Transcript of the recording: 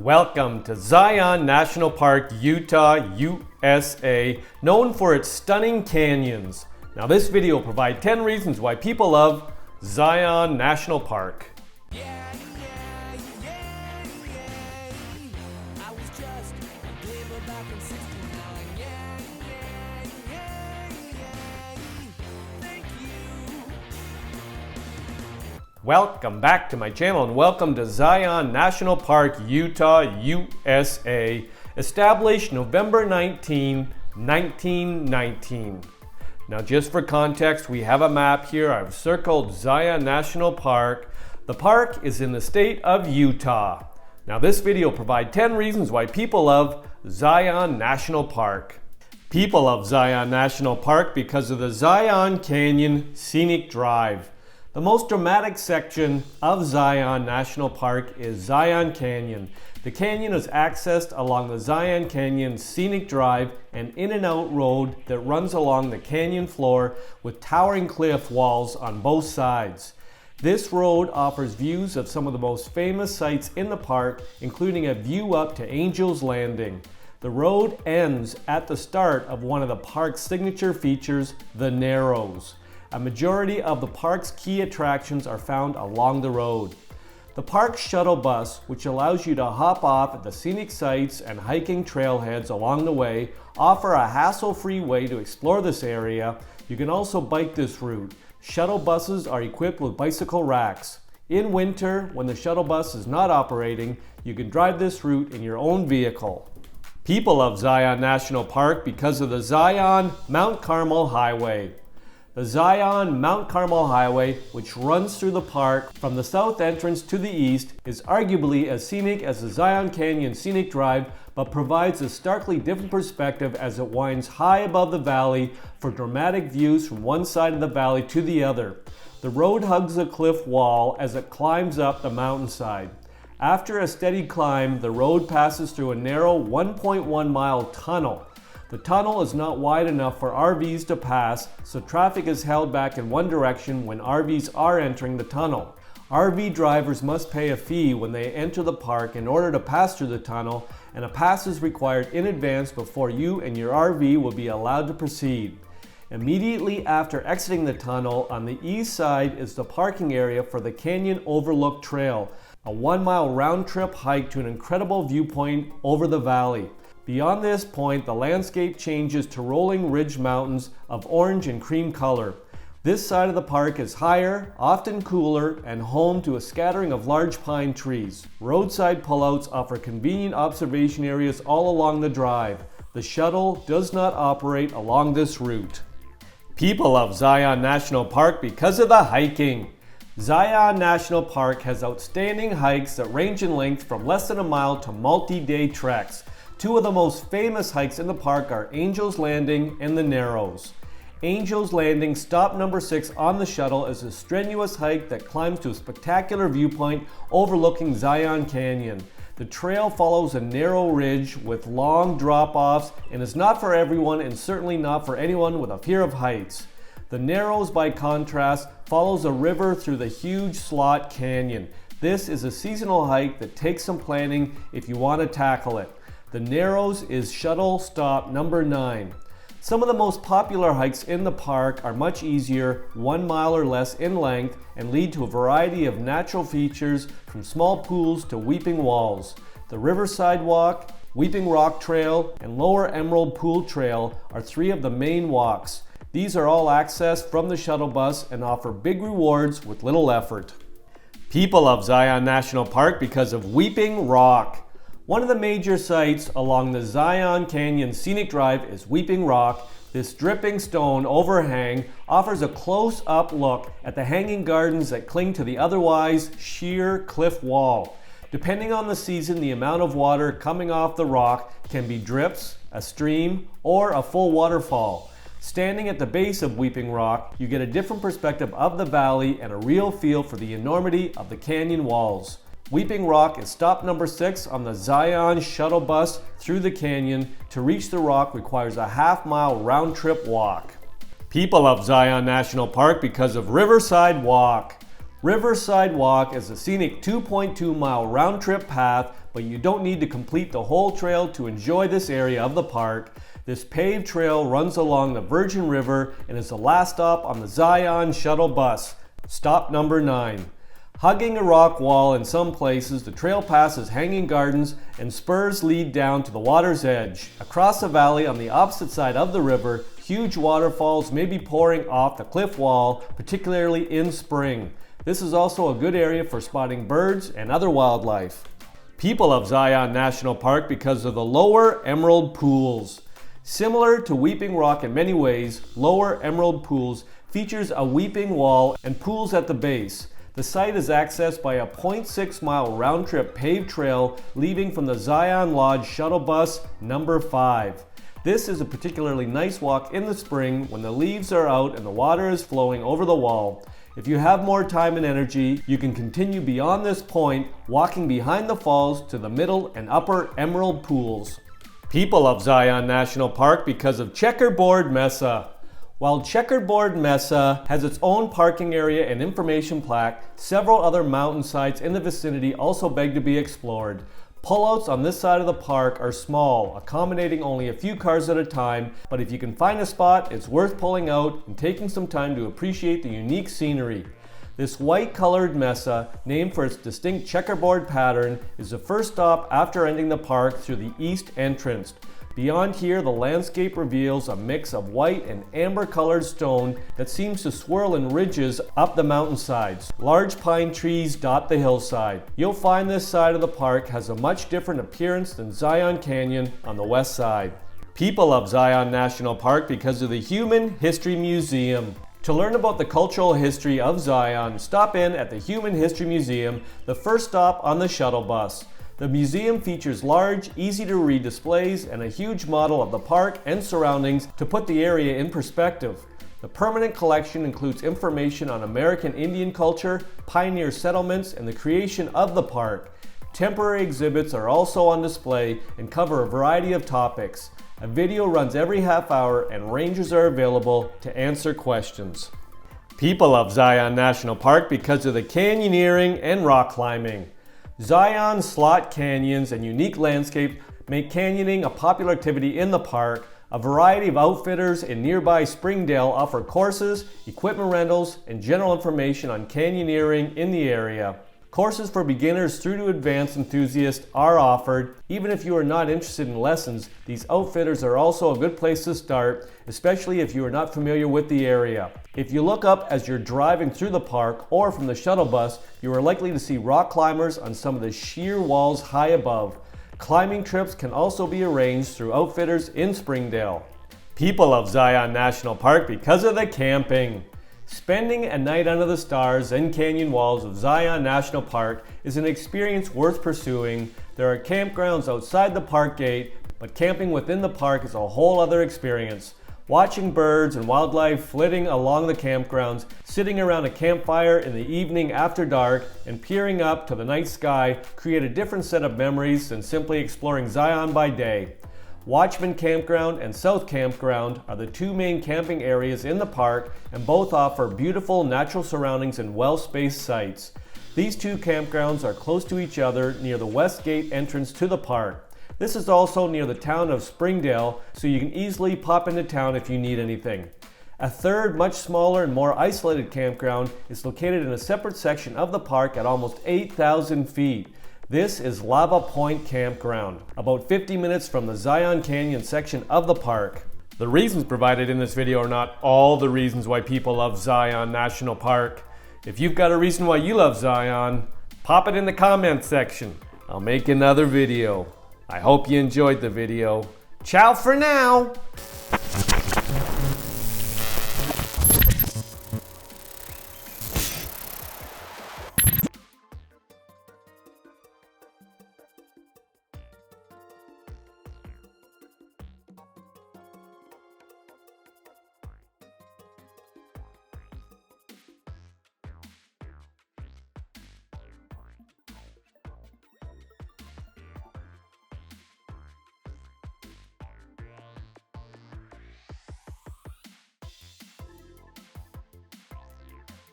Welcome to Zion National Park, Utah, USA, known for its stunning canyons. Now this video will provide 10 reasons why people love Zion National Park. Welcome back to my channel and welcome to Zion National Park, Utah, USA, established November 19, 1919. Now just for context, we have a map here. I've circled Zion National Park. The park is in the state of Utah. Now this video will provide 10 reasons why people love Zion National Park. People love Zion National Park because of the Zion Canyon Scenic Drive. The most dramatic section of Zion National Park is Zion Canyon. The canyon is accessed along the Zion Canyon Scenic Drive, an in-and-out road that runs along the canyon floor with towering cliff walls on both sides. This road offers views of some of the most famous sites in the park, including a view up to Angel's Landing. The road ends at the start of one of the park's signature features, the Narrows. A majority of the park's key attractions are found along the road. The park's shuttle bus, which allows you to hop off at the scenic sites and hiking trailheads along the way, offer a hassle-free way to explore this area. You can also bike this route. Shuttle buses are equipped with bicycle racks. In winter, when the shuttle bus is not operating, you can drive this route in your own vehicle. People love Zion National Park because of the Zion Mount Carmel Highway. The Zion Mount Carmel Highway, which runs through the park from the south entrance to the east, is arguably as scenic as the Zion Canyon Scenic Drive, but provides a starkly different perspective as it winds high above the valley for dramatic views from one side of the valley to the other. The road hugs a cliff wall as it climbs up the mountainside. After a steady climb, the road passes through a narrow 1.1-mile tunnel. The tunnel is not wide enough for RVs to pass, so traffic is held back in one direction when RVs are entering the tunnel. RV drivers must pay a fee when they enter the park in order to pass through the tunnel, and a pass is required in advance before you and your RV will be allowed to proceed. Immediately after exiting the tunnel, on the east side is the parking area for the Canyon Overlook Trail, a 1-mile round-trip hike to an incredible viewpoint over the valley. Beyond this point, the landscape changes to rolling ridge mountains of orange and cream color. This side of the park is higher, often cooler, and home to a scattering of large pine trees. Roadside pullouts offer convenient observation areas all along the drive. The shuttle does not operate along this route. People love Zion National Park because of the hiking. Zion National Park has outstanding hikes that range in length from less than a mile to multi-day treks. Two of the most famous hikes in the park are Angel's Landing and the Narrows. Angel's Landing, stop number 6 on the shuttle, is a strenuous hike that climbs to a spectacular viewpoint overlooking Zion Canyon. The trail follows a narrow ridge with long drop-offs and is not for everyone and certainly not for anyone with a fear of heights. The Narrows, by contrast, follows a river through the huge Slot Canyon. This is a seasonal hike that takes some planning if you want to tackle it. The Narrows is shuttle stop number 9. Some of the most popular hikes in the park are much easier, 1 mile or less in length, and lead to a variety of natural features from small pools to weeping walls. The Riverside Walk, Weeping Rock Trail, and Lower Emerald Pool Trail are 3 of the main walks. These are all accessed from the shuttle bus and offer big rewards with little effort. People love Zion National Park because of Weeping Rock. One of the major sites along the Zion Canyon Scenic Drive is Weeping Rock. This dripping stone overhang offers a close-up look at the hanging gardens that cling to the otherwise sheer cliff wall. Depending on the season, the amount of water coming off the rock can be drips, a stream, or a full waterfall. Standing at the base of Weeping Rock, you get a different perspective of the valley and a real feel for the enormity of the canyon walls. Weeping Rock is stop number 6 on the Zion shuttle bus through the canyon. To reach the rock requires a half-mile round-trip walk. People love Zion National Park because of Riverside Walk. Riverside Walk is a scenic 2.2-mile round-trip path but you don't need to complete the whole trail to enjoy this area of the park. This paved trail runs along the Virgin River and is the last stop on the Zion shuttle bus, stop number 9. Hugging a rock wall in some places, the trail passes hanging gardens and spurs lead down to the water's edge. Across the valley on the opposite side of the river, huge waterfalls may be pouring off the cliff wall, particularly in spring. This is also a good area for spotting birds and other wildlife. People love Zion National Park because of the Lower Emerald Pools. Similar to Weeping Rock in many ways, Lower Emerald Pools features a weeping wall and pools at the base. The site is accessed by a 0.6-mile round-trip paved trail leaving from the Zion Lodge shuttle bus number 5. This is a particularly nice walk in the spring when the leaves are out and the water is flowing over the wall. If you have more time and energy, you can continue beyond this point, walking behind the falls to the Middle and Upper Emerald Pools. People love Zion National Park because of Checkerboard Mesa. While Checkerboard Mesa has its own parking area and information plaque, several other mountain sites in the vicinity also beg to be explored. Pullouts on this side of the park are small, accommodating only a few cars at a time, but if you can find a spot, it's worth pulling out and taking some time to appreciate the unique scenery. This white-colored mesa, named for its distinct checkerboard pattern, is the first stop after entering the park through the east entrance. Beyond here, the landscape reveals a mix of white and amber-colored stone that seems to swirl in ridges up the mountainsides. Large pine trees dot the hillside. You'll find this side of the park has a much different appearance than Zion Canyon on the west side. People love Zion National Park because of the Human History Museum. To learn about the cultural history of Zion, stop in at the Human History Museum, the first stop on the shuttle bus. The museum features large, easy-to-read displays and a huge model of the park and surroundings to put the area in perspective. The permanent collection includes information on American Indian culture, pioneer settlements, and the creation of the park. Temporary exhibits are also on display and cover a variety of topics. A video runs every half hour and rangers are available to answer questions. People love Zion National Park because of the canyoneering and rock climbing. Zion's slot canyons and unique landscape make canyoning a popular activity in the park. A variety of outfitters in nearby Springdale offer courses, equipment rentals, and general information on canyoneering in the area. Courses for beginners through to advanced enthusiasts are offered. Even if you are not interested in lessons, these outfitters are also a good place to start, especially if you are not familiar with the area. If you look up as you're driving through the park or from the shuttle bus, you are likely to see rock climbers on some of the sheer walls high above. Climbing trips can also be arranged through outfitters in Springdale. People love Zion National Park because of the camping. Spending a night under the stars and canyon walls of Zion National Park is an experience worth pursuing. There are campgrounds outside the park gate, but camping within the park is a whole other experience. Watching birds and wildlife flitting along the campgrounds, sitting around a campfire in the evening after dark, and peering up to the night sky create a different set of memories than simply exploring Zion by day. Watchman Campground and South Campground are the two main camping areas in the park, and both offer beautiful natural surroundings and well-spaced sites. These two campgrounds are close to each other near the west gate entrance to the park. This is also near the town of Springdale, so you can easily pop into town if you need anything. A third, much smaller and more isolated campground is located in a separate section of the park at almost 8,000 feet. This is Lava Point Campground, about 50 minutes from the Zion Canyon section of the park. The reasons provided in this video are not all the reasons why people love Zion National Park. If you've got a reason why you love Zion, pop it in the comments section. I'll make another video. I hope you enjoyed the video. Ciao for now!